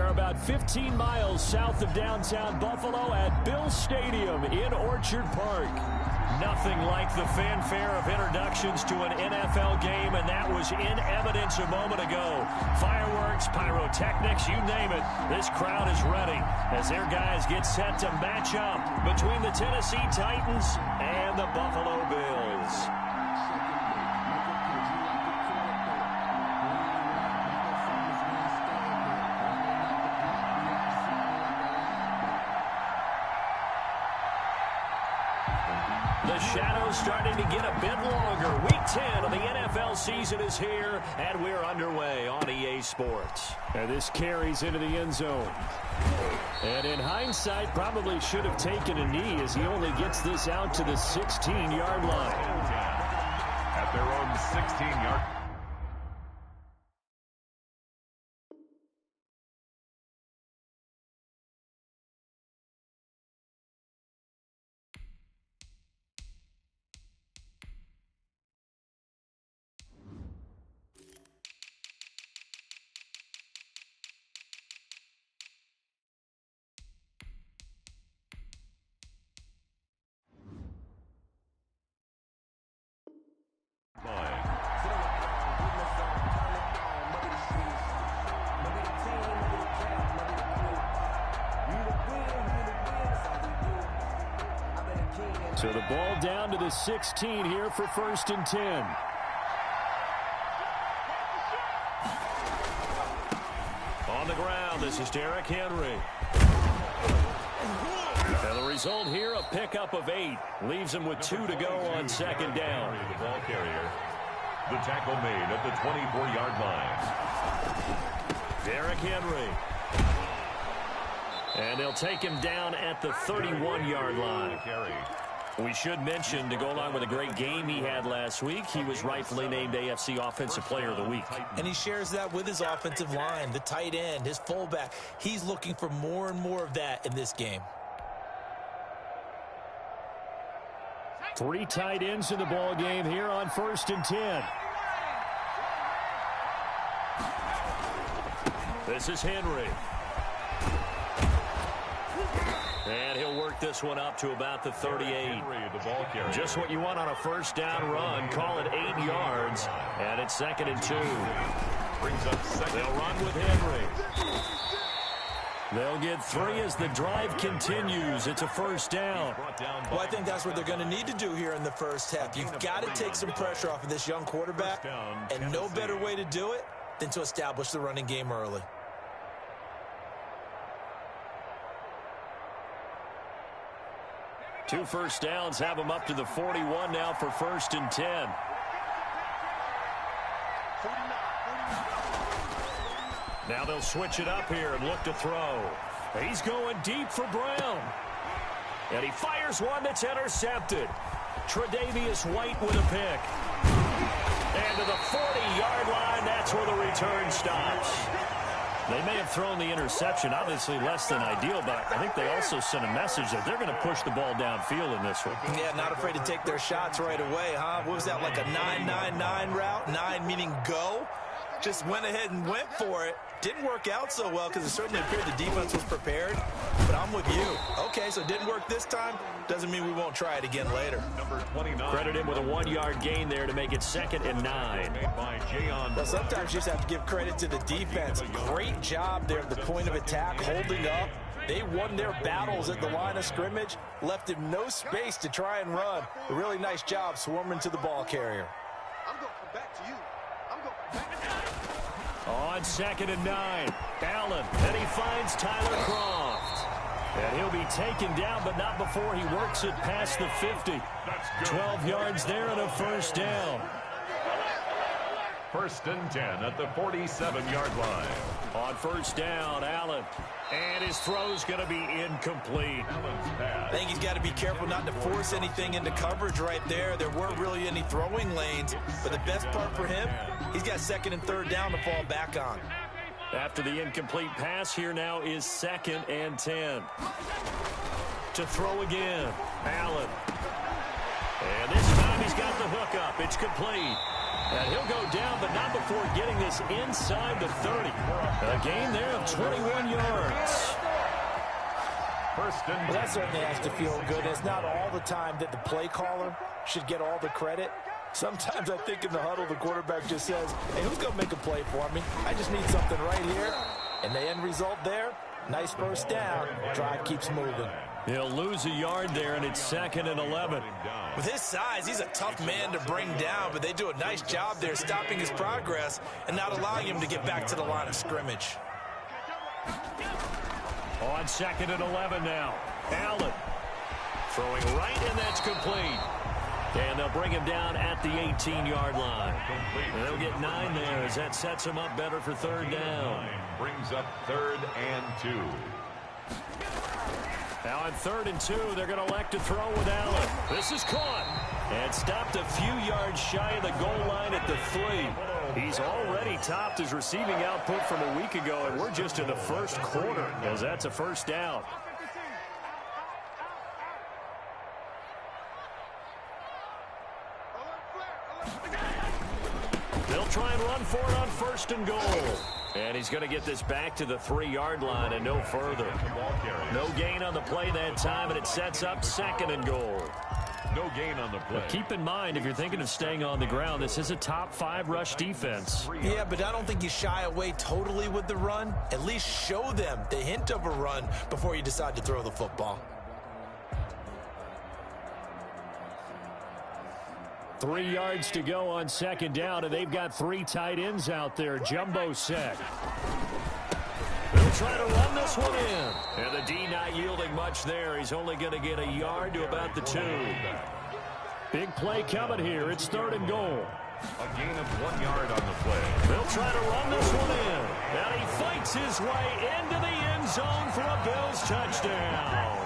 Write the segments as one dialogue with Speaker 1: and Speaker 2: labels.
Speaker 1: We're about 15 miles south of downtown Buffalo at Bill Stadium in Orchard Park. Nothing like the fanfare of introductions to an NFL game, and that was in evidence a moment ago. Fireworks, pyrotechnics, you name it. This crowd is ready as their guys get set to match up between the Tennessee Titans and the Buffalo Bills. The shadow's starting to get a bit longer. Week 10 of the NFL season is here, and we're underway on EA Sports. And this carries into the end zone. And in hindsight, probably should have taken a knee as he only gets this out to the 16-yard line.
Speaker 2: At their own 16-yard.
Speaker 1: So the ball down to the 16 here for 1st and 10. On the ground, this is Derrick Henry. And the result here, a pickup of 8. Leaves him with 2 to go on 2nd down.
Speaker 2: The ball carrier. The tackle made at the 24-yard line.
Speaker 1: Derrick Henry. And they'll take him down at the 31-yard line. We should mention, to go along with a great game he had last week, he was rightfully named AFC Offensive Player of the Week.
Speaker 3: And he shares that with his offensive line, the tight end, his fullback. He's looking for more and more of that in this game.
Speaker 1: 3 tight ends in the ball game here on 1st and 10. This is Henry. And he'll work this one up to about the 38. Just what you want on a 1st down run. Call it 8 yards. And it's 2nd and 2. They'll run with Henry. They'll get 3 as the drive continues. It's a 1st down.
Speaker 3: Well, I think that's what they're going to need to do here in the first half. You've got to take some pressure off of this young quarterback. And no better way to do it than to establish the running game early.
Speaker 1: 2 first downs have him up to the 41 now for 1st and 10. Now they'll switch it up here and look to throw. He's going deep for Brown. And he fires one that's intercepted. Tre'Davious White with a pick. And to the 40-yard line, that's where the return stops. They may have thrown the interception, obviously less than ideal, but I think they also sent a message that they're going to push the ball downfield in this one.
Speaker 3: Yeah, not afraid to take their shots right away, huh? What was that, like a 9-9-9 route? 9 meaning go? Just went ahead and went for it. Didn't work out so well because it certainly appeared the defense was prepared. But I'm with you. Okay, so it didn't work this time. Doesn't mean we won't try it again later.
Speaker 2: Number 29.
Speaker 1: Credit him with a 1-yard gain there to make it 2nd and 9.
Speaker 3: Well, sometimes you just have to give credit to the defense. Great job there at the point of attack, holding up. They won their battles at the line of scrimmage, left him no space to try and run. A really nice job swarming to the ball carrier.
Speaker 4: I'm going to come back to you. I'm going to come back to you.
Speaker 1: On 2nd and 9, Allen, and he finds Tyler Kroft. And he'll be taken down, but not before he works it past the 50. 12 yards there and a 1st down.
Speaker 2: 1st and 10 at the 47-yard line.
Speaker 1: On 1st down, Allen. And his throw's going to be incomplete.
Speaker 3: I think he's got to be careful not to force anything into coverage right there. There weren't really any throwing lanes. But the best part for him, he's got 2nd and 3rd down to fall back on.
Speaker 1: After the incomplete pass, here now is 2nd and 10. To throw again, Allen. And this time he's got the hook up. It's complete. And he'll go down, but not before before getting this inside the 30. A gain there of 21 yards.
Speaker 3: Well, that certainly has to feel good. It's not all the time that the play caller should get all the credit. Sometimes I think in the huddle, the quarterback just says, hey, who's going to make a play for me? I just need something right here. And the end result there, nice first down. Drive keeps moving.
Speaker 1: He'll lose a yard there, and it's 2nd and 11.
Speaker 3: With his size, he's a tough man to bring down, but they do a nice job there stopping his progress and not allowing him to get back to the line of scrimmage.
Speaker 1: On 2nd and 11 now. Allen throwing right, and that's complete. And they'll bring him down at the 18-yard line. They'll get 9 there as that sets him up better for 3rd down.
Speaker 2: Brings up 3rd and 2.
Speaker 1: Now on 3rd and 2, they're going to elect to throw with Allen. This is caught and stopped a few yards shy of the goal line at the 3. He's already topped his receiving output from a week ago, and we're just in the first quarter as that's a first down. They'll try and run for it on 1st and goal. And he's going to get this back to the 3-yard line and no further. No gain on the play that time, and it sets up 2nd and goal.
Speaker 2: No gain on the play.
Speaker 1: But keep in mind, if you're thinking of staying on the ground, this is a top 5 rush defense.
Speaker 3: Yeah, but I don't think you shy away totally with the run. At least show them the hint of a run before you decide to throw the football.
Speaker 1: 3 yards to go on 2nd down, and they've got 3 tight ends out there. Jumbo set. They'll try to run this one in. And the D not yielding much there. He's only going to get a yard to about the 2. Big play coming here. It's 3rd and goal.
Speaker 2: A gain of 1 yard on the play.
Speaker 1: They'll try to run this one in. And he fights his way into the end zone for a Bills touchdown.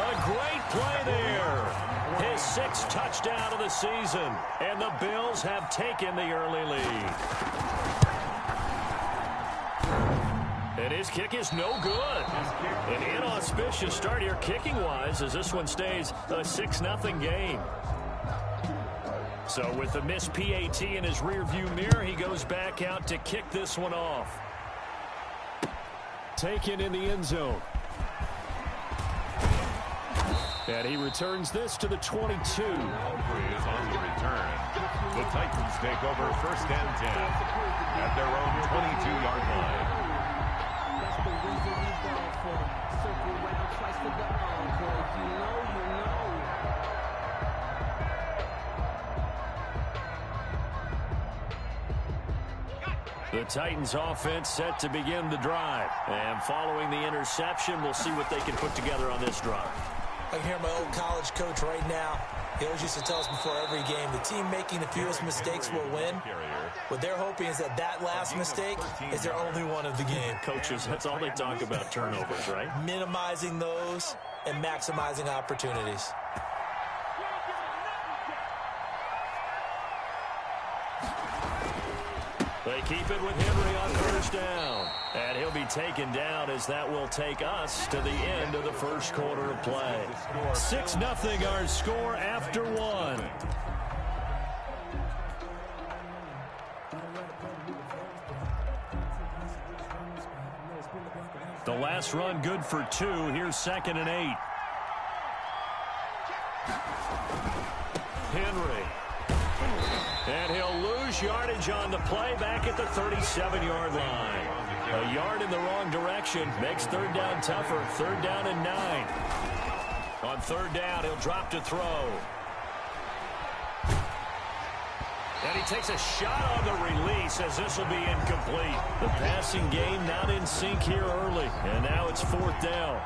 Speaker 1: A great play there. His 6th touchdown of the season. And the Bills have taken the early lead. And his kick is no good. An inauspicious start here kicking-wise as this one stays a 6-0 game. So with the missed PAT in his rearview mirror, he goes back out to kick this one off. Taken in the end zone. And he returns this to the 22.
Speaker 2: Humphrey is on the return. The Titans take over 1st and 10 at their own 22-yard line.
Speaker 5: That's the reason we go for circle round twice for the encore. If you know, you know.
Speaker 1: The Titans offense set to begin the drive. And following the interception, we'll see what they can put together on this drive.
Speaker 3: I can hear my old college coach right now. He always used to tell us before every game, the team making the fewest mistakes will win. What they're hoping is that that last mistake is their only one of the game.
Speaker 1: Coaches, that's all they talk about, turnovers, right?
Speaker 3: Minimizing those and maximizing opportunities.
Speaker 1: They keep it with Henry on 1st down. And he'll be taken down as that will take us to the end of the first quarter of play. 6-0 our score after 1. The last run good for 2. Here's 2nd and 8. Henry. And he'll lose yardage on the play back at the 37-yard line. A yard in the wrong direction makes 3rd down tougher. 3rd down and 9. On 3rd down, he'll drop to throw. And he takes a shot on the release as this will be incomplete. The passing game not in sync here early. And now it's 4th down.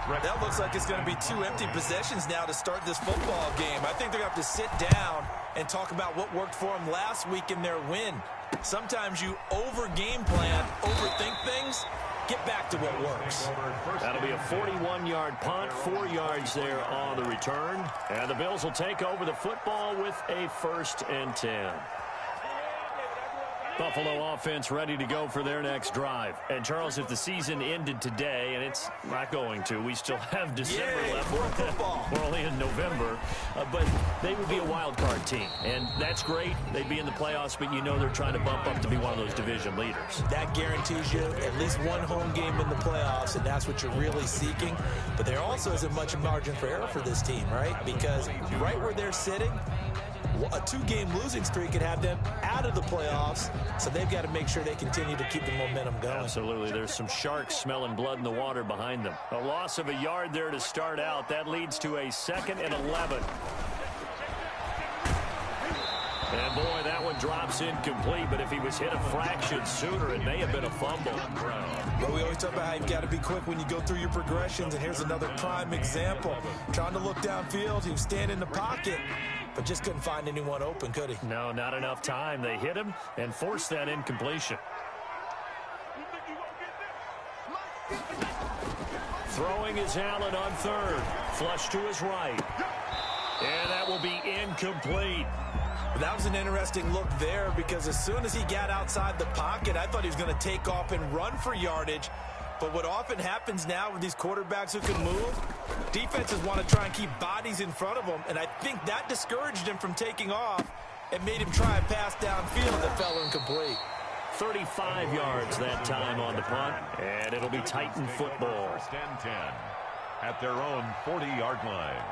Speaker 3: That looks like it's going to be 2 empty possessions now to start this football game. I think they're going to have to sit down and talk about what worked for them last week in their win. Sometimes you over-game plan, overthink things, get back to what works.
Speaker 1: That'll be a 41-yard punt, 4 yards there on the return. And the Bills will take over the football with a 1st and 10. Buffalo offense ready to go for their next drive. And, Charles, if the season ended today, and it's not going to, we still have December left.
Speaker 3: More football.
Speaker 1: We're only in November. But they would be a wild card team, and that's great. They'd be in the playoffs, but you know they're trying to bump up to be one of those division leaders.
Speaker 3: That guarantees you at least one home game in the playoffs, and that's what you're really seeking. But there also isn't much margin for error for this team, right? Because right where they're sitting, a 2-game losing streak could have them out of the playoffs, so they've got to make sure they continue to keep the momentum going.
Speaker 1: Absolutely. There's some sharks smelling blood in the water behind them. A loss of a yard there to start out. That leads to a 2nd and 11. And, boy, that one drops incomplete, but if he was hit a fraction sooner, it may have been a fumble.
Speaker 3: But we always talk about how you've got to be quick when you go through your progressions, and here's another prime example. Trying to look downfield, he was standing in the pocket, but just couldn't find anyone open, could he?
Speaker 1: No, not enough time. They hit him and forced that incompletion. Throwing is Allen on 3rd. Flush to his right. And that will be incomplete.
Speaker 3: That was an interesting look there because as soon as he got outside the pocket, I thought he was going to take off and run for yardage. But what often happens now with these quarterbacks who can move, defenses want to try and keep bodies in front of them, and I think that discouraged him from taking off and made him try a pass downfield that fell incomplete.
Speaker 1: 35 yards that time on the punt, and it'll be Titan football.
Speaker 2: 1st and 10 at their own 40-yard line.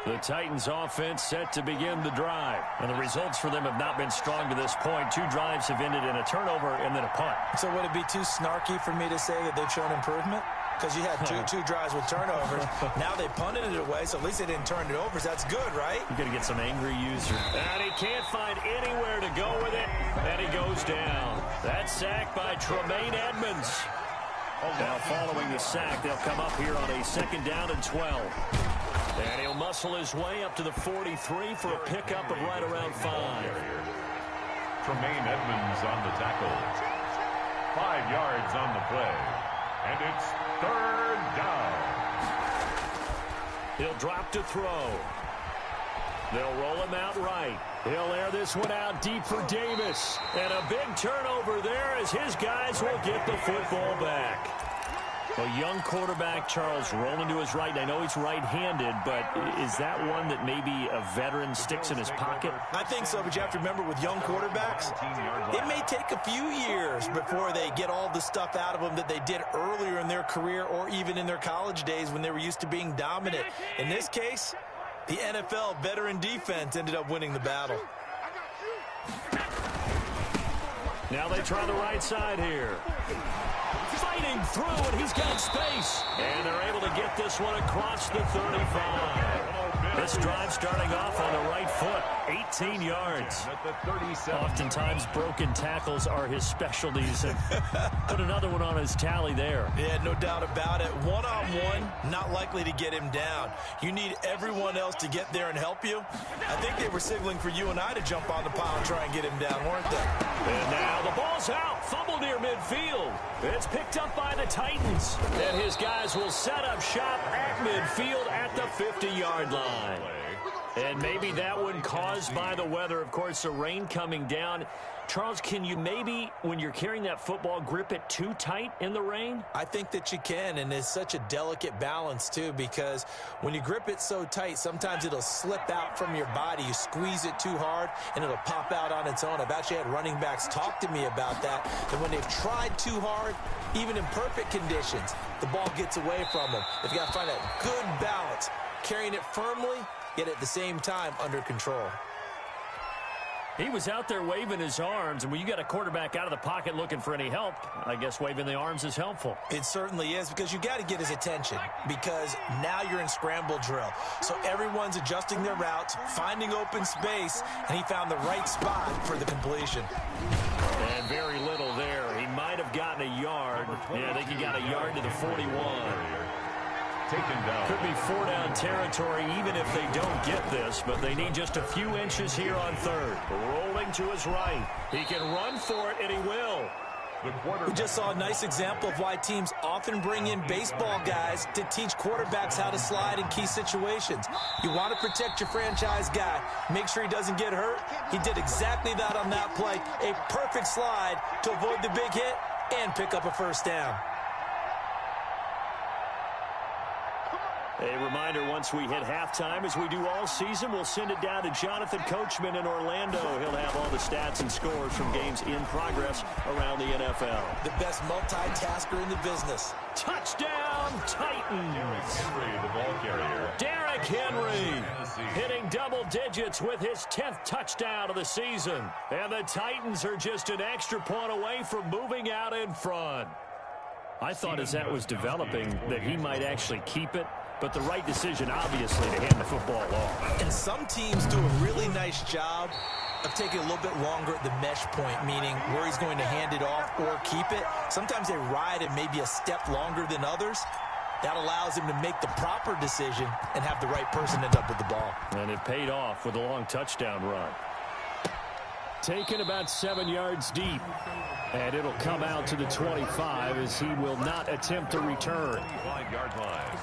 Speaker 1: The Titans offense set to begin the drive. And the results for them have not been strong to this point. 2 drives have ended in a turnover and then a punt.
Speaker 3: So would it be too snarky for me to say that they've shown improvement? Because you had two drives with turnovers. Now they punted it away, so at least they didn't turn it over. So that's good, right?
Speaker 1: You're going to get some angry users. And he can't find anywhere to go with it. And he goes down. That's sacked by Tremaine Edmonds. Now following the sack, they'll come up here on a 2nd down and 12. And he'll muscle his way up to the 43 for a pickup of right around 5.
Speaker 2: Tremaine Edmonds on the tackle. 5 yards on the play. And it's 3rd down.
Speaker 1: He'll drop to throw. They'll roll him out right. He'll air this one out deep for Davis. And a big turnover there as his guys will get the football back. A young quarterback, Charles, rolling to his right. I know he's right-handed, but is that one that maybe a veteran sticks in his pocket?
Speaker 3: I think so, but you have to remember with young quarterbacks, it may take a few years before they get all the stuff out of them that they did earlier in their career or even in their college days when they were used to being dominant. In this case, the NFL veteran defense ended up winning the battle.
Speaker 1: Now they try the right side here. Fighting through, and he's got space. And they're able to get this one across the 35. This drive starting off on the right foot. 18 yards. Oftentimes broken tackles are his specialties. Put another one on his tally there.
Speaker 3: Yeah, no doubt about it. One-on-one, not likely to get him down. You need everyone else to get there and help you. I think they were signaling for you and I to jump on the pile and try and get him down, weren't they?
Speaker 1: And now the ball's out. Fumble near midfield. It's picked up by the Titans. And his guys will set up shop at midfield at the 50-yard line. And maybe that one caused by the weather. Of course, the rain coming down. Charles, can you maybe, when you're carrying that football, grip it too tight in the rain?
Speaker 3: I think that you can, and it's such a delicate balance, too, because when you grip it so tight, sometimes it'll slip out from your body. You squeeze it too hard, and it'll pop out on its own. I've actually had running backs talk to me about that, and when they've tried too hard, even in perfect conditions, the ball gets away from them. They've got to find that good balance, carrying it firmly, yet at the same time under control.
Speaker 1: He was out there waving his arms, and when you got a quarterback out of the pocket looking for any help, I guess waving the arms is helpful.
Speaker 3: It certainly is, because you got to get his attention, because now you're in scramble drill. So everyone's adjusting their routes, finding open space, and he found the right spot for the completion.
Speaker 1: And very little there. He might have gotten a yard. Yeah, I think he got a yard to the 41.
Speaker 2: Taken down.
Speaker 1: Could be 4-down territory even if they don't get this, but they need just a few inches here on 3rd. Rolling to his right. He can run for it, and he will.
Speaker 3: We just saw a nice example of why teams often bring in baseball guys to teach quarterbacks how to slide in key situations. You want to protect your franchise guy. Make sure he doesn't get hurt. He did exactly that on that play. A perfect slide to avoid the big hit and pick up a 1st down.
Speaker 1: A reminder, once we hit halftime, as we do all season, we'll send it down to Jonathan Coachman in Orlando. He'll have all the stats and scores from games in progress around the NFL.
Speaker 3: The best multitasker in the business.
Speaker 1: Touchdown, Titans!
Speaker 2: Henry, the ball carrier.
Speaker 1: Derrick Henry hitting double digits with his 10th touchdown of the season. And the Titans are just an extra point away from moving out in front. I thought as that was developing that he might actually keep it. But the right decision, obviously, to hand the football off.
Speaker 3: And some teams do a really nice job of taking a little bit longer at the mesh point, meaning where he's going to hand it off or keep it. Sometimes they ride it maybe a step longer than others. That allows him to make the proper decision and have the right person end up with the ball.
Speaker 1: And it paid off with a long touchdown run. Taken about 7 yards deep. And it'll come out to the 25 as he will not attempt to return.
Speaker 2: 5-yard line.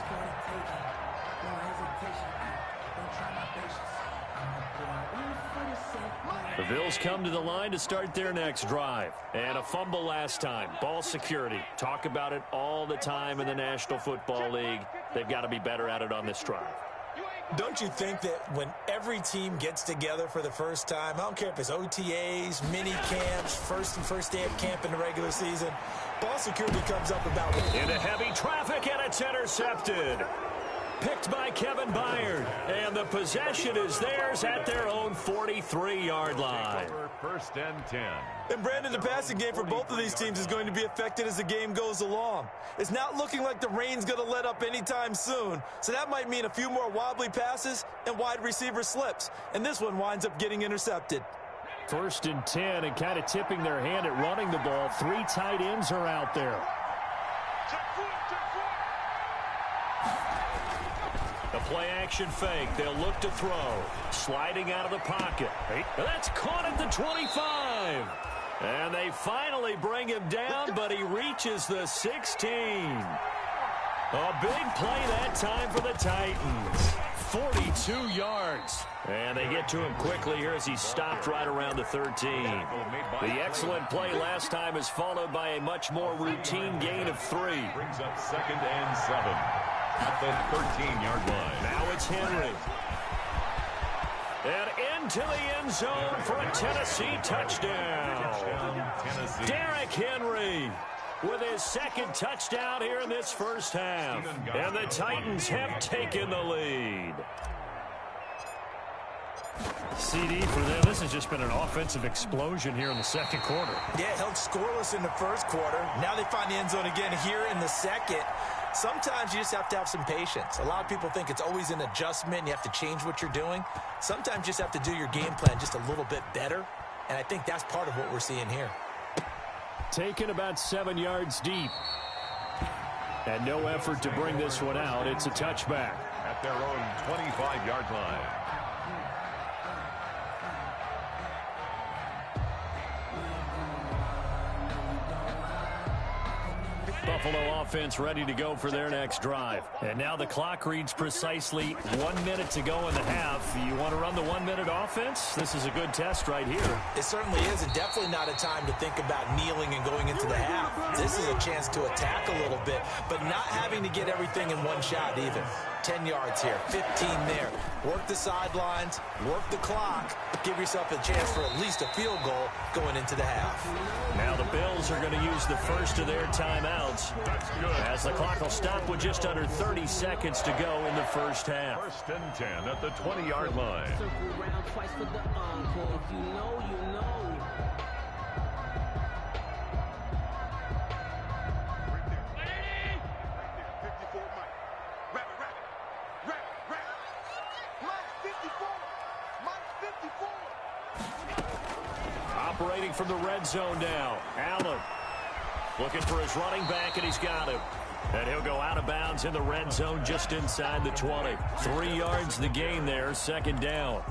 Speaker 1: The Bills come to the line to start their next drive. And a fumble last time. Ball security. Talk about it all the time in the National Football League. They've got to be better at it on this drive.
Speaker 3: Don't you think that when every team gets together for the first time, I don't care if it's OTAs, mini camps, first day of camp in the regular season, ball security comes up about it.
Speaker 1: Into heavy traffic, and it's intercepted. Picked by Kevin Byard. And the possession is theirs at their own 43-yard line.
Speaker 2: First and 10.
Speaker 3: And, Brandon, the passing game for both of these teams is going to be affected as the game goes along. It's not looking like the rain's going to let up anytime soon, so that might mean a few more wobbly passes and wide receiver slips. And this one winds up getting intercepted.
Speaker 1: First and 10, and kind of tipping their hand at running the ball. 3 tight ends are out there. The play-action fake. They'll look to throw. Sliding out of the pocket. That's caught at the 25. And they finally bring him down, but he reaches the 16. A big play that time for the Titans. 42 yards. And they get to him quickly here as he stopped right around the 13. The excellent play last time is followed by a much more routine gain of 3.
Speaker 2: Brings up 2nd and 7. At the 13-yard line.
Speaker 1: Now it's Henry. And into the end zone for a Tennessee touchdown. Derrick Henry with his 2nd touchdown here in this first half. And the Titans have taken the lead. CD for them. This has just been an offensive explosion here in the second quarter.
Speaker 3: Yeah, held scoreless in the first quarter. Now they find the end zone again here in the second. Sometimes you just have to have some patience. A lot of people think it's always an adjustment. You have to change what you're doing. Sometimes you just have to do your game plan just a little bit better. And I think that's part of what we're seeing here.
Speaker 1: Taken about 7 yards deep. And no effort to bring this one out. It's a touchback.
Speaker 2: At their own 25-yard line.
Speaker 1: Buffalo offense ready to go for their next drive. And now the clock reads precisely 1 minute to go in the half. You want to run the 1-minute offense? This is a good test right here.
Speaker 3: It certainly is, and definitely not a time to think about kneeling and going into the half. This is a chance to attack a little bit, but not having to get everything in one shot even. 10 yards here, 15 there. Work the sidelines, work the clock, give yourself a chance for at least a field goal going into the half.
Speaker 1: Now the Bills are going to use the first of their timeouts as the clock will stop with just under 30 seconds to go in the first half.
Speaker 2: 1st and 10 at the 20-yard line.
Speaker 5: Circle round twice for the encore. If you know, you know.
Speaker 1: Operating from the red zone now. Allen looking for his running back, and he's got him. And he'll go out of bounds in the red zone just inside the 20. 3 yards the gain there, 2nd down.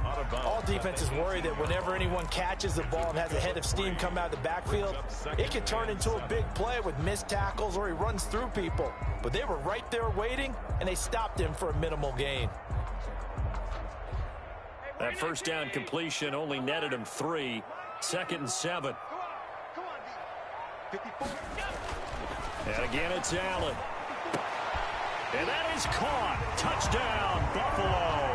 Speaker 3: All defenses worry that whenever anyone catches the ball and has a head of steam come out of the backfield, it can turn into a big play with missed tackles or he runs through people. But they were right there waiting, and they stopped him for a minimal gain.
Speaker 1: That first down completion only netted him 3. 2nd and 7. And again, it's Allen. And that is caught. Touchdown, Buffalo.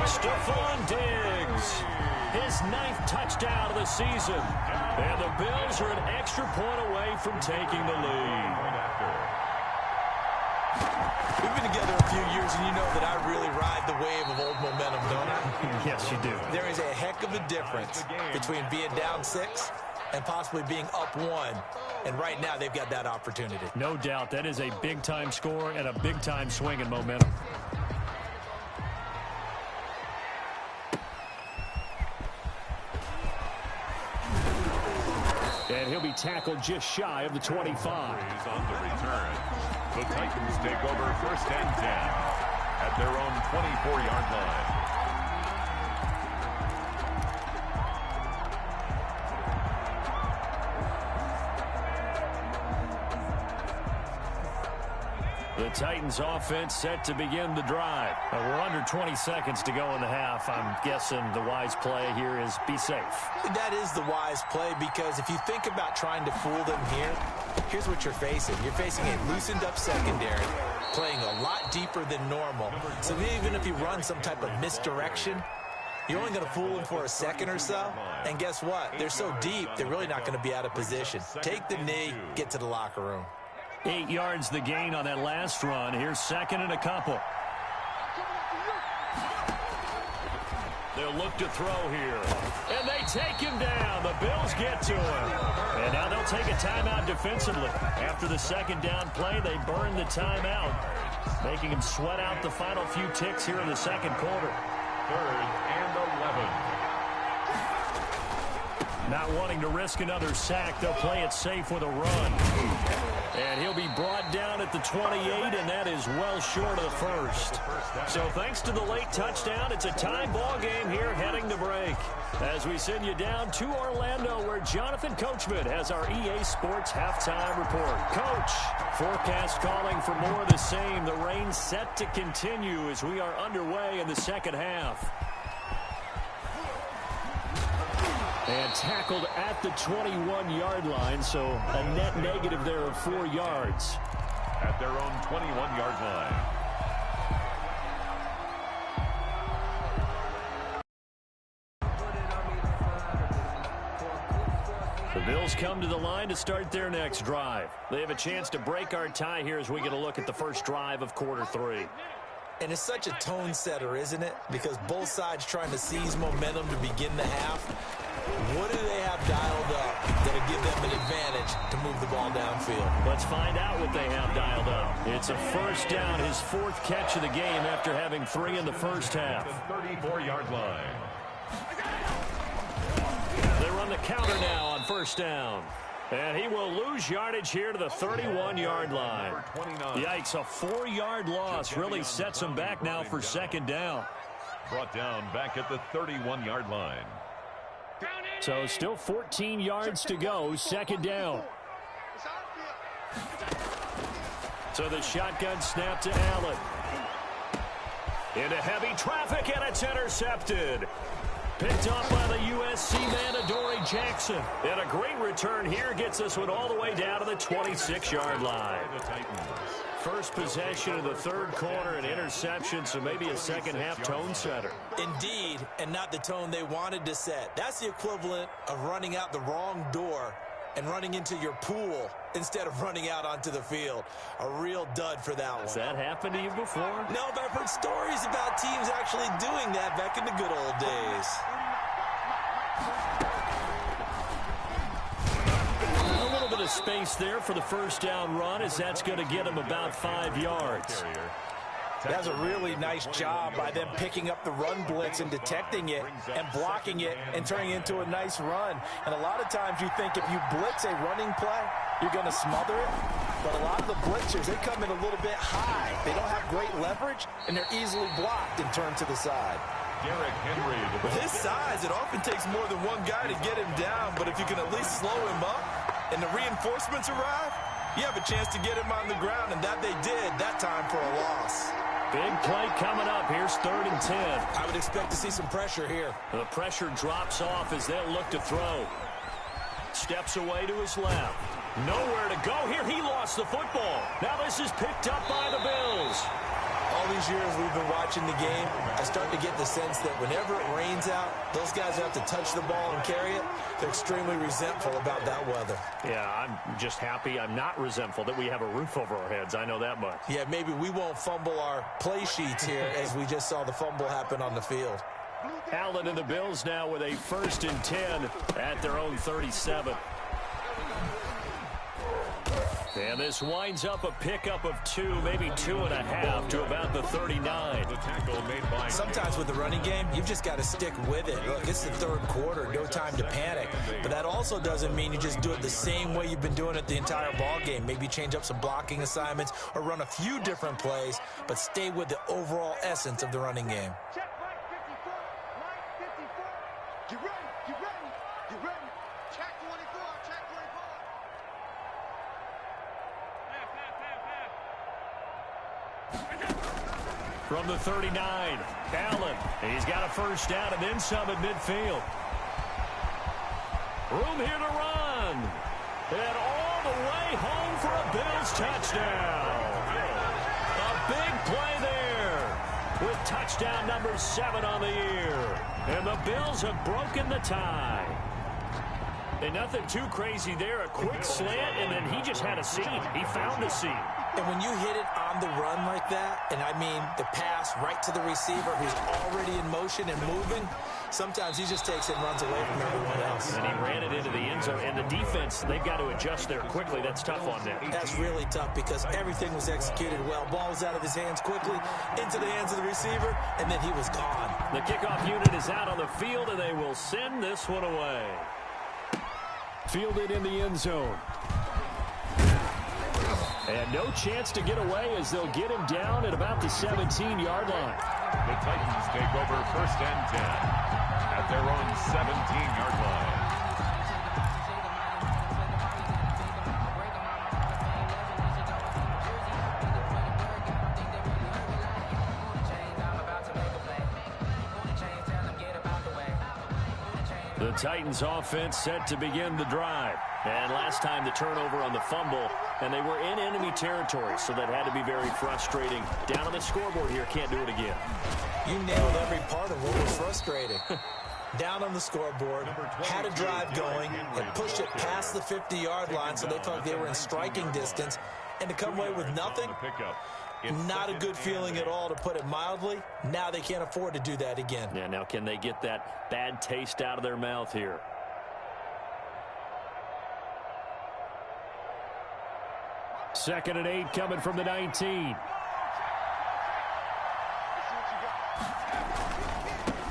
Speaker 1: Stephon Diggs. His 9th touchdown of the season. And the Bills are an extra point away from taking the lead.
Speaker 3: We've been together a few years, and you know that I really ride the wave of old momentum, don't I?
Speaker 1: Yes, you do.
Speaker 3: There is a heck of a difference between being down 6 and possibly being up 1. And right now, they've got that opportunity.
Speaker 1: No doubt. That is a big-time score and a big-time swing in momentum. And he'll be tackled just shy of the 25.
Speaker 2: He's on the return. The Titans take over 1st and 10 at their own 24-yard line.
Speaker 1: The Titans offense set to begin the drive. We're under 20 seconds to go in the half. I'm guessing the wise play here is be safe.
Speaker 3: That is the wise play, because if you think about trying to fool them here, here's what you're facing. You're facing a loosened up secondary, playing a lot deeper than normal. So even if you run some type of misdirection, you're only going to fool them for a second or so. And guess what? They're so deep, they're really not going to be out of position. Take the knee, get to the locker room.
Speaker 1: 8 yards the gain on that last run. Here's 2nd and a couple. They'll look to throw here. And they take him down. The Bills get to him. And now they'll take a timeout defensively. After the 2nd down play, they burn the timeout, making him sweat out the final few ticks here in the 2nd quarter.
Speaker 2: 3rd and 11.
Speaker 1: Not wanting to risk another sack, they'll play it safe with a run. And he'll be brought down at the 28, and that is well short of the 1st. So thanks to the late touchdown, it's a tie ball game here heading to break. As we send you down to Orlando, where Jonathan Coachman has our EA Sports halftime report. Coach, forecast calling for more of the same. The rain set to continue as we are underway in the 2nd half. And tackled at the 21-yard line, so a net negative there of 4 yards.
Speaker 2: At their own 21-yard line.
Speaker 1: The Bills come to the line to start their next drive. They have a chance to break our tie here as we get a look at the first drive of quarter 3.
Speaker 3: And it's such a tone setter, isn't it? Because both sides trying to seize momentum to begin the half. What do they have dialed up that'll give them an advantage to move the ball downfield?
Speaker 1: Let's find out what they have dialed up. It's a 1st down, his 4th catch of the game after having 3 in the 1st half.
Speaker 2: 34-yard line.
Speaker 1: They run the counter now on 1st down. And he will lose yardage here to the 31-yard line. Yikes, a 4-yard loss really sets him back now for 2nd down.
Speaker 2: Brought down back at the 31-yard line.
Speaker 1: So still 14 yards to go, 2nd down. So the shotgun snap to Allen. Into heavy traffic, and it's intercepted. Picked up by the USC man, Adoree Jackson. And a great return here gets us one all the way down to the 26-yard line. First possession of the 3rd quarter, an interception, so maybe a 2nd half tone setter.
Speaker 3: Indeed, and not the tone they wanted to set. That's the equivalent of running out the wrong door and running into your pool instead of running out onto the field. A real dud for that one.
Speaker 1: Has that happened to you before?
Speaker 3: No, but I've heard stories about teams actually doing that back in the good old days.
Speaker 1: A little bit of space there for the 1st down run, as that's going to get him about 5 yards.
Speaker 3: That's a really nice job by them picking up the run blitz and detecting it and blocking it and turning it into a nice run. And a lot of times you think if you blitz a running play, you're going to smother it. But a lot of the blitzers, they come in a little bit high. They don't have great leverage, and they're easily blocked and turned to the side.
Speaker 2: Derrick Henry.
Speaker 3: With his size, it often takes more than one guy to get him down. But if you can at least slow him up and the reinforcements arrive, you have a chance to get him on the ground, and that they did that time for a loss.
Speaker 1: Big play coming up. Here's 3rd and 10.
Speaker 3: I would expect to see some pressure here.
Speaker 1: The pressure drops off as they'll look to throw. Steps away to his left. Nowhere to go here. He lost the football. Now this is picked up by the Bills.
Speaker 3: All these years we've been watching the game, I start to get the sense that whenever it rains out, those guys who have to touch the ball and carry it, they're extremely resentful about that weather.
Speaker 1: Yeah, I'm just happy I'm not resentful that we have a roof over our heads. I know that much.
Speaker 3: Yeah, maybe we won't fumble our play sheets here as we just saw the fumble happen on the field.
Speaker 1: Allen and the Bills now with a 1st and 10 at their own 37. And this winds up a pickup of 2, maybe 2.5 to about the 39.
Speaker 2: The tackle made by
Speaker 3: Sometimes with the running game, you've just got to stick with it. Look, it's the third quarter, no time to panic. But that also doesn't mean you just do it the same way you've been doing it the entire ball game. Maybe change up some blocking assignments or run a few different plays, but stay with the overall essence of the running game.
Speaker 4: Check right 54, right 54. Get ready, get ready, get ready. Check 24, check 24.
Speaker 1: From the 39, Allen. He's got a 1st down and then some at midfield. Room here to run. And all the way home for a Bills touchdown. A big play there with touchdown number 7 on the year. And the Bills have broken the tie. And nothing too crazy there. A quick slant, and then he just had a seam. He found a seam.
Speaker 3: And when you hit it on the run like that, and I mean the pass right to the receiver who's already in motion and moving, sometimes he just takes it and runs away from everyone else.
Speaker 1: And he ran it into the end zone. And the defense, they've got to adjust there quickly. That's tough on them.
Speaker 3: That's really tough because everything was executed well. Ball was out of his hands quickly, into the hands of the receiver, and then he was gone.
Speaker 1: The kickoff unit is out on the field, and they will send this one away. Fielded in the end zone. And no chance to get away as they'll get him down at about the 17-yard line.
Speaker 2: The Titans take over 1st and 10 at their own 17-yard line.
Speaker 1: The Titans offense set to begin the drive. And last time the turnover on the fumble, and they were in enemy territory, so that had to be very frustrating. Down on the scoreboard here, can't do it again.
Speaker 3: You nailed every part of what was frustrating. Down on the scoreboard, had a drive going, and pushed it past the 50-yard line so they felt they were in striking distance, and to come away with nothing, not a good feeling at all, to put it mildly. Now they can't afford to do that again.
Speaker 1: Yeah, now can they get that bad taste out of their mouth here? Second and 8 coming from the 19.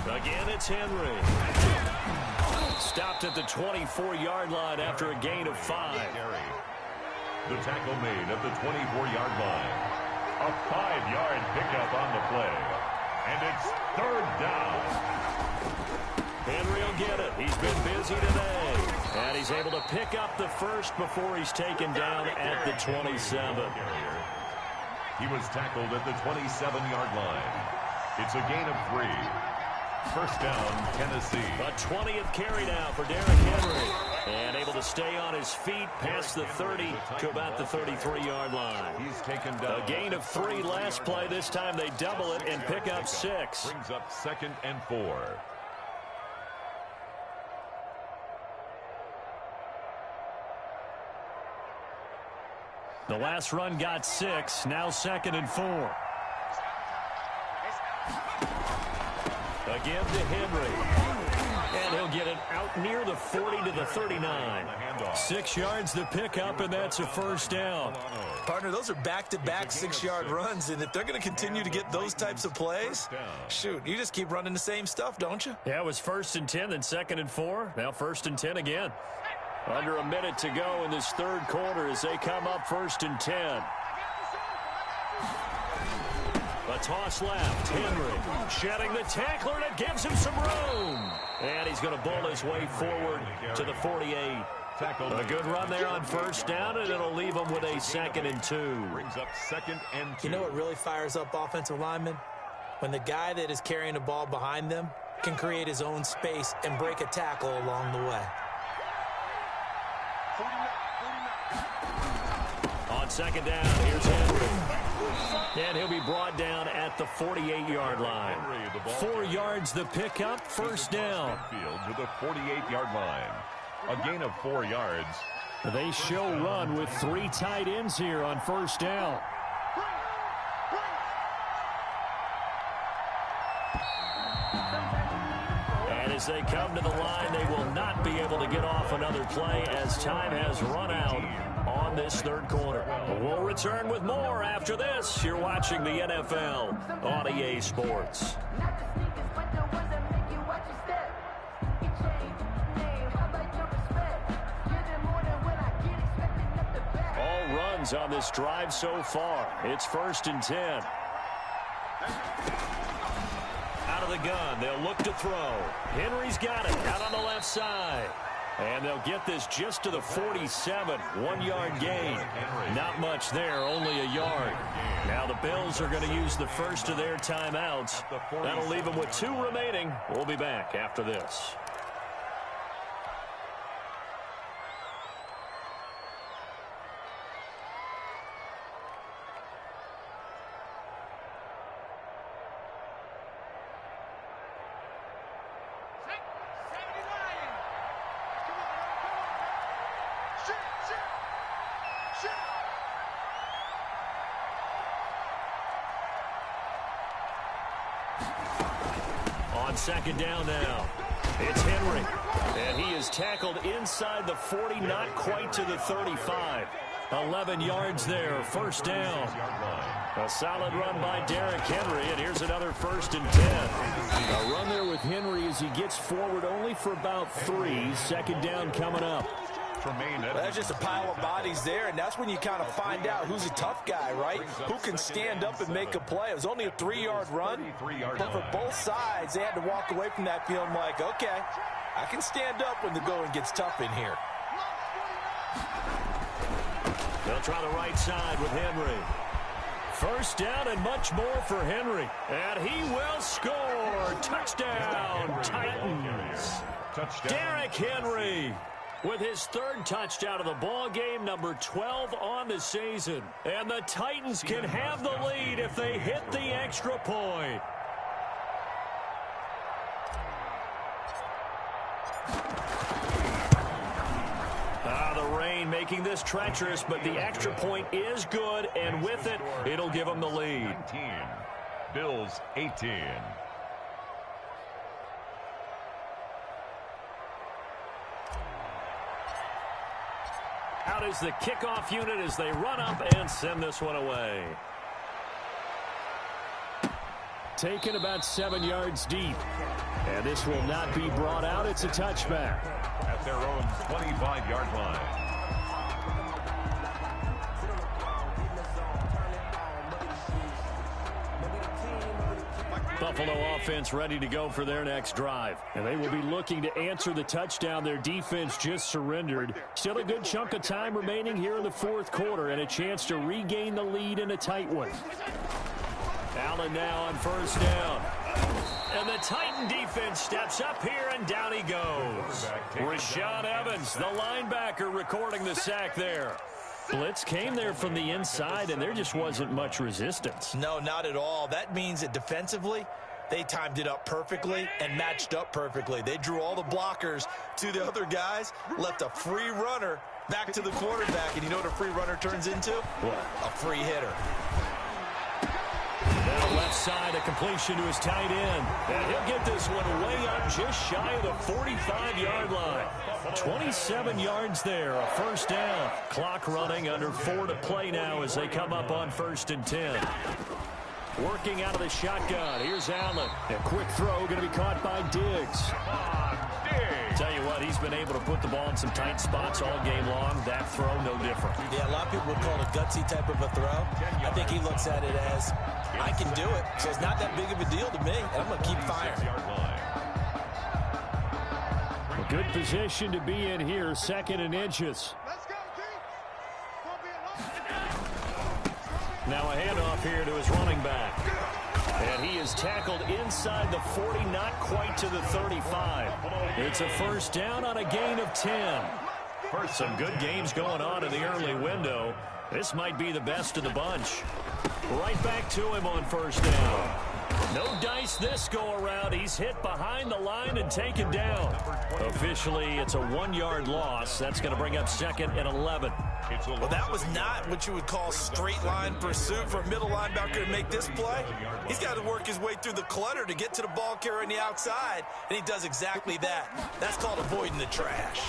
Speaker 1: Again, it's Henry. Stopped at the 24-yard line after a gain of 5.
Speaker 2: The tackle made at the 24-yard line. A 5-yard pickup on the play. And it's 3rd down.
Speaker 1: Henry will get it. He's been busy today. And he's able to pick up the 1st before he's taken down at the 27.
Speaker 2: He was tackled at the 27-yard line. It's a gain of 3. 1st down, Tennessee.
Speaker 1: A 20th carry now for Derrick Henry. And able to stay on his feet past the 30 to about the 33-yard line.
Speaker 2: He's taken down.
Speaker 1: A gain of 3 last play. This time they double it and pick up 6.
Speaker 2: Brings up 2nd and 4.
Speaker 1: The last run got 6. Now 2nd and 4. Again to Henry. And he'll get it out near the 40 to the 39. 6 yards to pick up, and that's a 1st down.
Speaker 3: Partner, those are back-to-back 6-yard runs, and if they're going to continue to get those types of plays, shoot, you just keep running the same stuff, don't you?
Speaker 1: Yeah, it was 1st and 10, then 2nd and 4. Now 1st and 10 again. Under a minute to go in this 3rd quarter as they come up 1st and 10. A toss left. Henry shedding the tackler, and it gives him some room. And he's going to bull his way forward to the 48. A good run there on 1st down, and it'll leave him with a 2nd and 2.
Speaker 2: Brings up 2nd and 2.
Speaker 3: You know what really fires up offensive linemen? When the guy that is carrying the ball behind them can create his own space and break a tackle along the way.
Speaker 4: 49.
Speaker 1: On second down, here's Henry. And he'll be brought down at the 48-yard line. 4 yards the pickup, first down.
Speaker 2: Field to the 48-yard line. A gain of 4 yards.
Speaker 1: They show run with 3 tight ends here on first down. And as they come to the line, they will not be able to get off another play as time has run out on this third quarter. We'll return with more after this. You're watching the NFL on EA Sports. All runs on this drive so far. It's 1st and 10. Out of the gun, they'll look to throw. Henry's got it out on the left side. And they'll get this just to the 47, 1-yard gain. Not much there, only a yard. Now the Bills are going to use the first of their timeouts. That'll leave them with 2 remaining. We'll be back after this. On second down now, it's Henry. And he is tackled inside the 40, not quite to the 35. 11 yards there, first down. A solid run by Derrick Henry, and here's another 1st and 10. A run there with Henry as he gets forward only for about 3. Second down coming up.
Speaker 3: There's just a pile of bodies there, and that's when you kind of find out who's a tough guy, right? Who can stand up and make a play. It was only a 3-yard run, but for both sides, they had to walk away from that feeling like, okay, I can stand up when the going gets tough in here.
Speaker 1: They'll try the right side with Henry. First down and much more for Henry. And he will score. Touchdown, Titans. Derrick Henry with his 3rd touchdown of the ball game, number 12 on the season. And the Titans can have the lead if they hit the extra point. The rain making this treacherous, but the extra point is good, and with it, it'll give them the lead.
Speaker 2: 19. Bills 18.
Speaker 1: Out is the kickoff unit as they run up and send this one away. Taken about 7 yards deep. And this will not be brought out. It's a touchback.
Speaker 2: At their own 25-yard line.
Speaker 1: Buffalo offense ready to go for their next drive. And they will be looking to answer the touchdown their defense just surrendered. Still a good chunk of time remaining here in the 4th quarter and a chance to regain the lead in a tight one. Allen now on first down. And the Titan defense steps up here, and down he goes. Rashaan Evans, the linebacker, recording the sack there. Blitz came there from the inside, and there just wasn't much resistance.
Speaker 3: No, not at all. That means that defensively, they timed it up perfectly and matched up perfectly. They drew all the blockers to the other guys, left a free runner back to the quarterback, and you know what a free runner turns into?
Speaker 1: What?
Speaker 3: A free hitter.
Speaker 1: Now left side, a completion to his tight end. And he'll get this one way up just shy of the 45-yard line. 27 yards there, a first down. Clock running, under 4 to play now as they come up on 1st and 10. Working out of the shotgun. Here's Allen. A quick throw going to be caught by Diggs. Tell you what, he's been able to put the ball in some tight spots all game long. That throw, no different.
Speaker 3: Yeah, a lot of people would call it a gutsy type of a throw. I think he looks at it as, I can do it, so it's not that big of a deal to me, and I'm going to keep firing.
Speaker 1: A good position to be in here, 2nd and inches. Now a handoff here to his running back. And he is tackled inside the 40, not quite to the 35. It's a first down on a gain of 10. Some good games going on in the early window. This might be the best of the bunch. Right back to him on first down. No dice this go-around. He's hit behind the line and taken down. Officially, it's a 1-yard loss. That's going to bring up 2nd and 11.
Speaker 3: Well, that was not what you would call straight line pursuit for a middle linebacker to make this play. He's got to work his way through the clutter to get to the ball carrier on the outside, and he does exactly that. That's called avoiding the trash.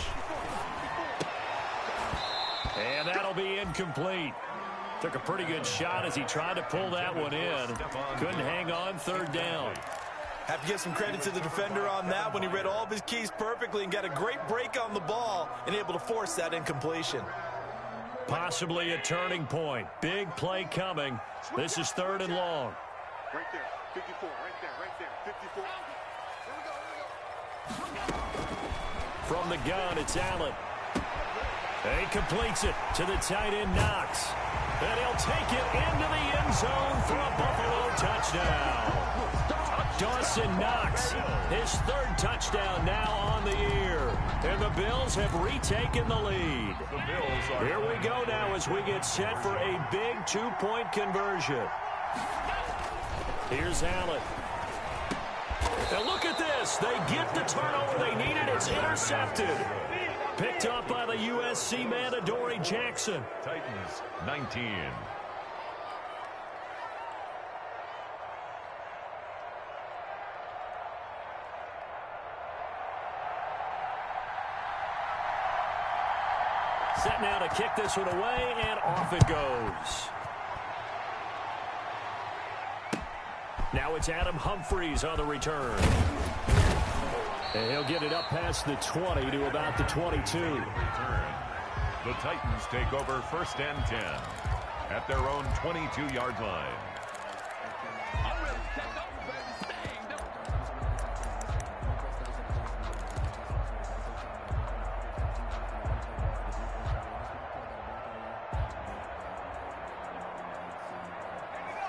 Speaker 1: And that'll be incomplete. Took a pretty good shot as he tried to pull that one in. Couldn't hang on, 3rd down.
Speaker 3: Have to give some credit to the defender on that when he read all of his keys perfectly and got a great break on the ball and able to force that incompletion.
Speaker 1: Possibly a turning point. Big play coming. This is 3rd and long.
Speaker 4: Right there, 54, right there, 54. Here we go.
Speaker 1: From the gun, it's Allen. He completes it to the tight end, Knox. And he'll take it into the end zone for a Buffalo touchdown. Dawson Knox, his 3rd touchdown now on the year. And the Bills have retaken the lead. Here we go now as we get set for a big 2-point conversion. Here's Allen. Now look at this. They get the turnover they needed. It's intercepted. Picked up by the USC man, Adoree Jackson.
Speaker 2: Titans, 19.
Speaker 1: Set now to kick this one away, and off it goes. Now it's Adam Humphries on the return. And he'll get it up past the 20 to about the 22.
Speaker 2: The Titans take over 1st and 10 at their own 22-yard line.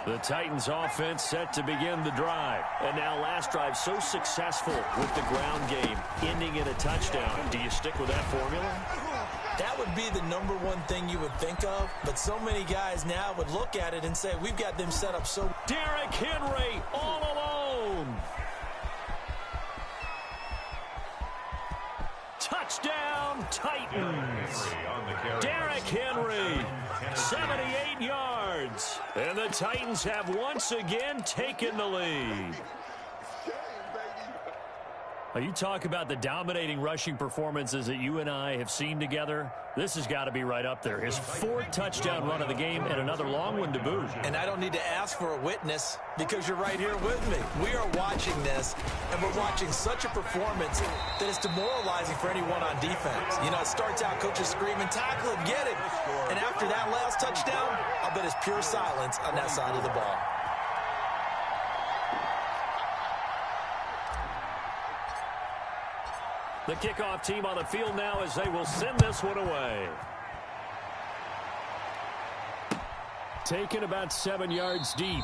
Speaker 1: The Titans offense set to begin the drive. And now last drive so successful with the ground game, ending in a touchdown. Do you stick with that formula?
Speaker 3: That would be the number one thing you would think of, but so many guys now would look at it and say, we've got them set up so...
Speaker 1: Derrick Henry all alone. Touchdown, Titans. Derrick Henry, 78 yards. And the Titans have once again taken the lead. You talk about the dominating rushing performances that you and I have seen together. This has got to be right up there. His 4th touchdown run of the game and another long one to boot.
Speaker 3: And I don't need to ask for a witness because you're right here with me. We are watching this, and we're watching such a performance that is demoralizing for anyone on defense. You know, it starts out coaches screaming, tackle him, get it. And after that last touchdown, I'll bet it's pure silence on that side of the ball.
Speaker 1: The kickoff team on the field now as they will send this one away. Taken about 7 yards deep.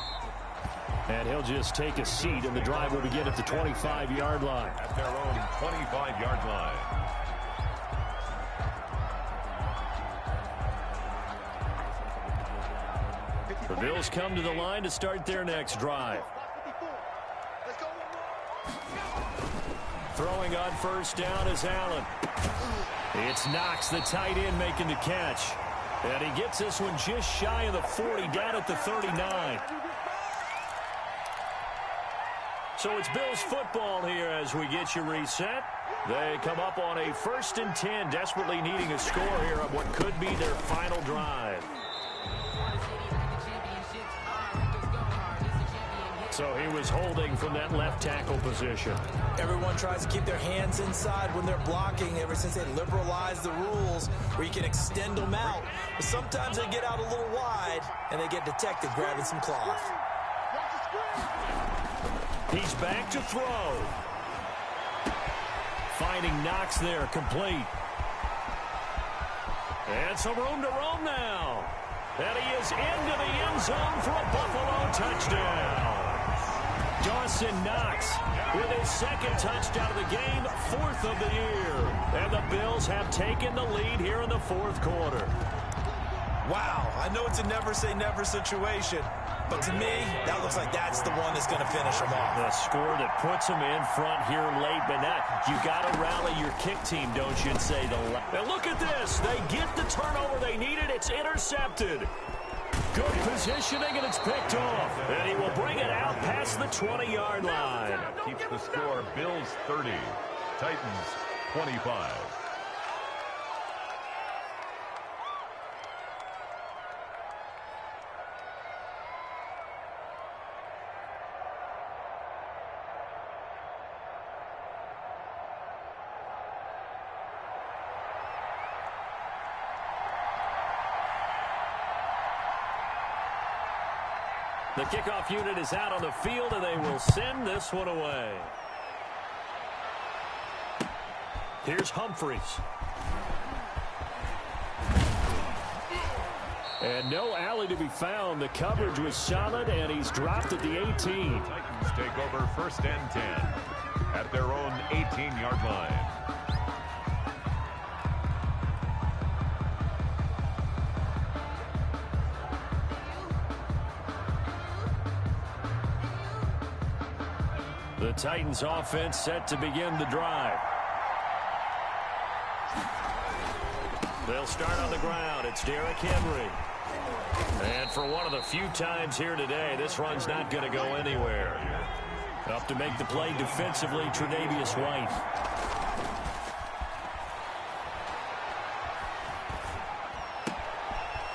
Speaker 1: And he'll just take a seat, and the drive will begin at the 25-yard line.
Speaker 2: At their own 25-yard line.
Speaker 1: The Bills come to the line to start their next drive. Throwing on first down is Allen. It's Knox, the tight end, making the catch. And he gets this one just shy of the 40, down at the 39. So it's Bills football here as we get you reset. They come up on a 1st and 10, desperately needing a score here on what could be their final drive. So he was holding from that left tackle position.
Speaker 3: Everyone tries to keep their hands inside when they're blocking ever since they liberalized the rules where you can extend them out. But sometimes they get out a little wide and they get detected grabbing some cloth.
Speaker 1: He's back to throw. Finding Knox there, complete. And some room to roam now. And he is into the end zone for a Buffalo touchdown. Dawson Knox with his second touchdown of the game, 4th of the year. And the Bills have taken the lead here in the 4th quarter.
Speaker 3: Wow, I know it's a never-say-never situation, but to me, that looks like that's the one that's going to finish them off.
Speaker 1: The score that puts them in front here late, but now you got to rally your kick team, don't you, and say and look at this. They get the turnover they needed. It's intercepted. Good positioning, and it's picked off. And he will bring it out past the 20-yard line.
Speaker 2: Keeps the score Bills 30, Titans 25.
Speaker 1: The kickoff unit is out on the field, and they will send this one away. Here's Humphries. And no alley to be found. The coverage was solid, and he's dropped at the 18.
Speaker 2: Titans take over 1st and 10 at their own 18-yard line.
Speaker 1: The Titans offense set to begin the drive. They'll start on the ground. It's Derrick Henry. And for one of the few times here today, this run's not going to go anywhere. Up to make the play defensively, Tre'Davious White.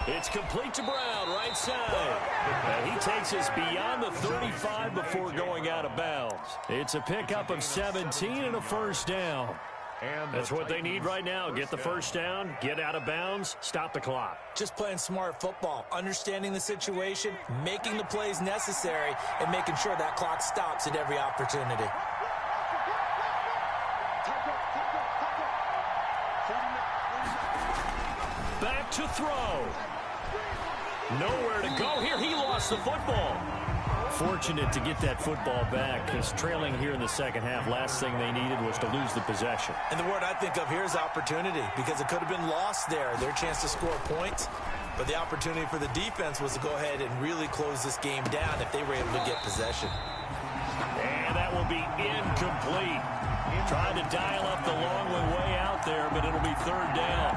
Speaker 1: It's complete to Brown, right side. And he takes us beyond the 35 before going out of bounds. It's a pickup of 17 and a 1st down. And that's what they need right now. Get the 1st down, get out of bounds, stop the clock.
Speaker 3: Just playing smart football, understanding the situation, making the plays necessary, and making sure that clock stops at every opportunity.
Speaker 1: Back to throw. Nowhere to go here. He lost the football. Fortunate to get that football back, because trailing here in the second half, last thing they needed was to lose the possession.
Speaker 3: And the word I think of here is opportunity, because it could have been lost there, their chance to score points. But the opportunity for the defense was to go ahead and really close this game down if they were able to get possession.
Speaker 1: And that will be incomplete. Trying to dial up the long way out there, but it'll be 3rd down.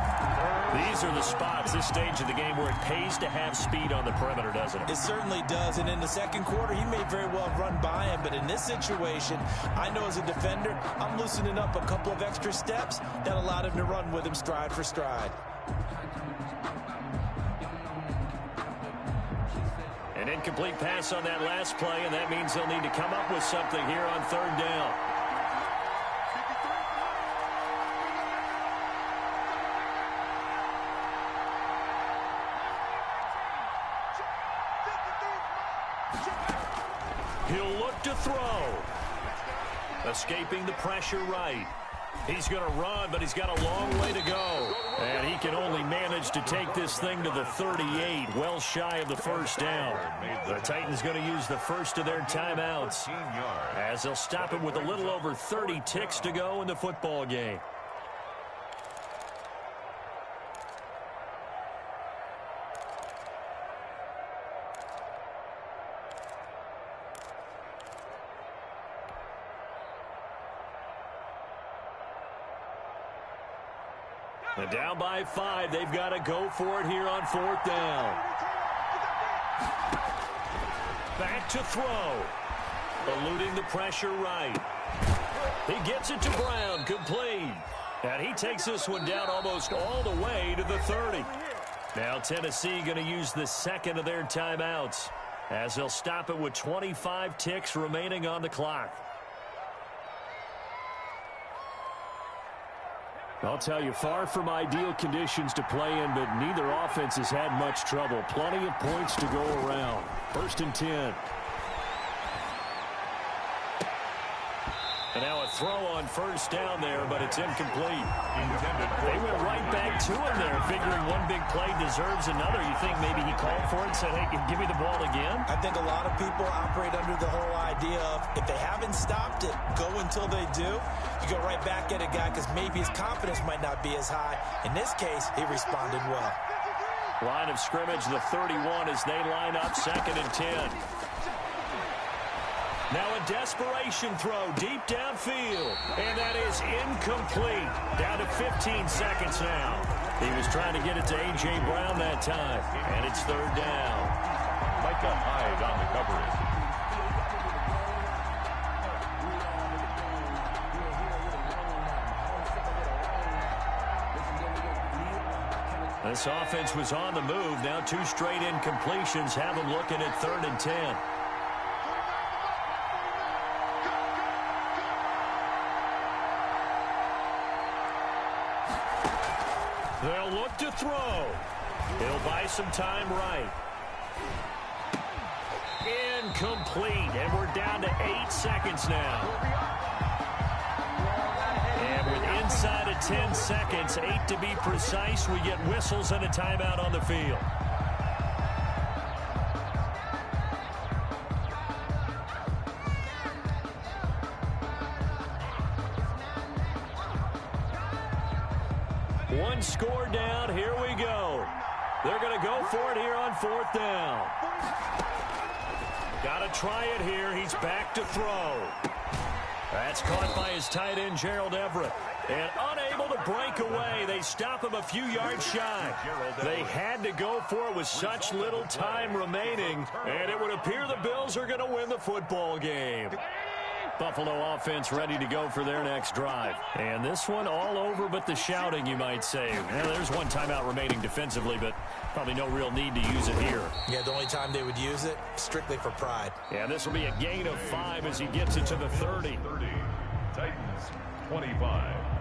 Speaker 1: These are the spots, this stage of the game, where it pays to have speed on the perimeter, doesn't it?
Speaker 3: It certainly does, and in the second quarter, he may very well run by him, but in this situation, I know as a defender, I'm loosening up a couple of extra steps that allowed him to run with him stride for stride.
Speaker 1: An incomplete pass on that last play, and that means they'll need to come up with something here on 3rd down. He'll look to throw. Escaping the pressure right. He's going to run, but he's got a long way to go. And he can only manage to take this thing to the 38, well shy of the 1st down. The Titans going to use the first of their timeouts, as they'll stop it with a little over 30 ticks to go in the football game. And down by 5, they've got to go for it here on 4th down. Back to throw. Eluding the pressure right. He gets it to Brown, complete. And he takes this one down almost all the way to the 30. Now Tennessee going to use the second of their timeouts, as they'll stop it with 25 ticks remaining on the clock. I'll tell you, far from ideal conditions to play in, but neither offense has had much trouble. Plenty of points to go around. 1st and 10. And now a throw on 1st down there, but it's incomplete. They went right back to him there, figuring one big play deserves another. You think maybe he called for it and said, hey, give me the ball again?
Speaker 3: I think a lot of people operate under the whole idea of if they haven't stopped it, go until they do. You go right back at a guy because maybe his confidence might not be as high. In this case, he responded well.
Speaker 1: Line of scrimmage, the 31 as they line up 2nd and 10. Now a desperation throw deep downfield, and that is incomplete. Down to 15 seconds now. He was trying to get it to A.J. Brown that time, and it's 3rd down.
Speaker 2: Micah Hyde on the coverage.
Speaker 1: This offense was on the move. Now 2 straight incompletions have them looking at 3rd and 10. They'll look to throw. He'll buy some time right. Incomplete, and we're down to 8 seconds now. And with inside of 10 seconds, 8 to be precise, we get whistles and a timeout on the field. One score down. Here we go. They're going to go for it here on 4th down. Got to try it here. He's back to throw. That's caught by his tight end, Gerald Everett. And unable to break away. They stop him a few yards shy. They had to go for it with such little time remaining. And it would appear the Bills are going to win the football game. Buffalo offense ready to go for their next drive. And this one all over but the shouting, you might say. Well, there's one timeout remaining defensively, but probably no real need to use it here.
Speaker 3: Yeah, the only time they would use it, strictly for pride.
Speaker 1: Yeah, this will be a gain of 5 as he gets it to the 30.
Speaker 2: Titans 25.